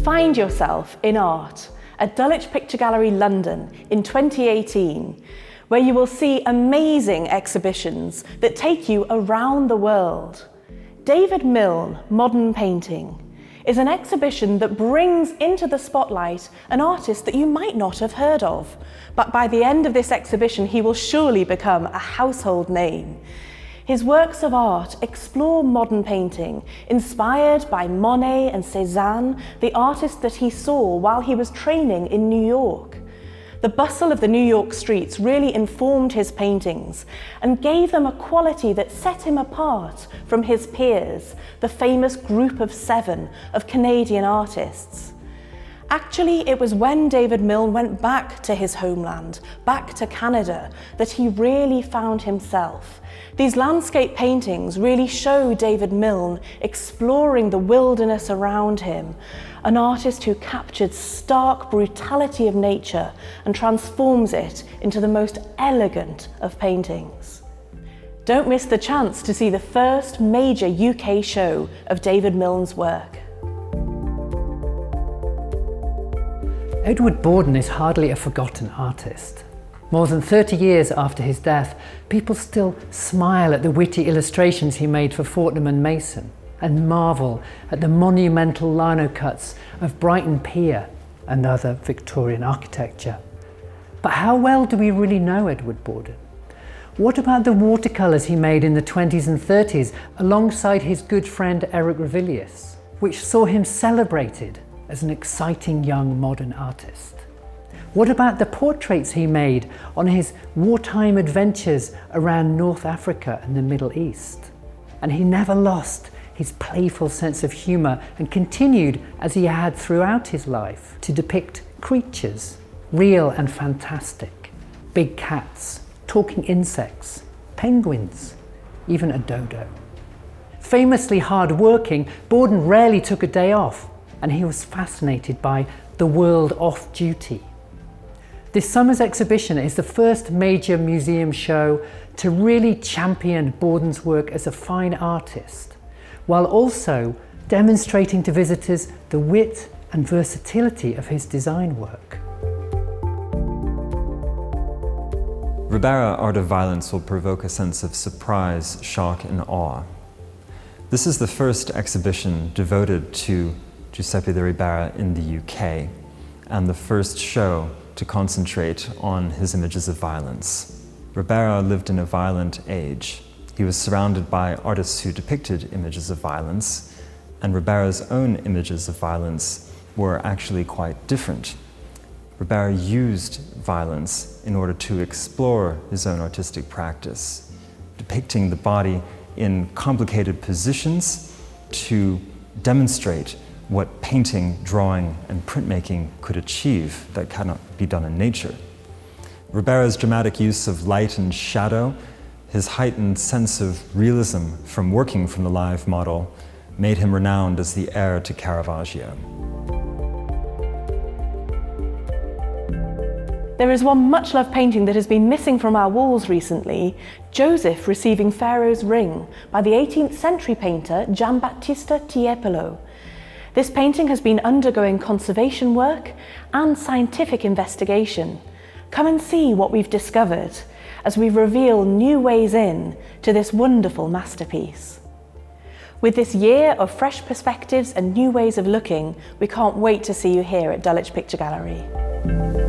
Find yourself in art at Dulwich Picture Gallery, London in 2018, where you will see amazing exhibitions that take you around the world. David Milne, Modern Painting, is an exhibition that brings into the spotlight an artist that you might not have heard of, but by the end of this exhibition he will surely become a household name. His works of art explore modern painting, inspired by Monet and Cézanne, the artists that he saw while he was training in New York. The bustle of the New York streets really informed his paintings and gave them a quality that set him apart from his peers, the famous Group of Seven of Canadian artists. Actually, it was when David Milne went back to his homeland, back to Canada, that he really found himself. These landscape paintings really show David Milne exploring the wilderness around him, an artist who captured stark brutality of nature and transforms it into the most elegant of paintings. Don't miss the chance to see the first major UK show of David Milne's work. Edward Borden is hardly a forgotten artist. More than 30 years after his death, people still smile at the witty illustrations he made for Fortnum and Mason and marvel at the monumental lino cuts of Brighton Pier and other Victorian architecture. But how well do we really know Edward Borden? What about the watercolours he made in the 20s and 30s alongside his good friend Eric Ravilius, which saw him celebrated as an exciting young modern artist? What about the portraits he made on his wartime adventures around North Africa and the Middle East? And he never lost his playful sense of humour and continued, as he had throughout his life, to depict creatures, real and fantastic, big cats, talking insects, penguins, even a dodo. Famously hard-working, Borden rarely took a day off, and he was fascinated by the world off duty. This summer's exhibition is the first major museum show to really champion Borden's work as a fine artist, while also demonstrating to visitors the wit and versatility of his design work. Ribera Art of Violence will provoke a sense of surprise, shock, and awe. This is the first exhibition devoted to Jusepe de Ribera in the UK, and the first show to concentrate on his images of violence. Ribera lived in a violent age. He was surrounded by artists who depicted images of violence, and Ribera's own images of violence were actually quite different. Ribera used violence in order to explore his own artistic practice, depicting the body in complicated positions to demonstrate what painting, drawing, and printmaking could achieve that cannot be done in nature. Ribera's dramatic use of light and shadow, his heightened sense of realism from working from the live model, made him renowned as the heir to Caravaggio. There is one much-loved painting that has been missing from our walls recently, Joseph receiving Pharaoh's ring by the 18th century painter Giambattista Tiepolo. This painting has been undergoing conservation work and scientific investigation. Come and see what we've discovered as we reveal new ways in to this wonderful masterpiece. With this year of fresh perspectives and new ways of looking, we can't wait to see you here at Dulwich Picture Gallery.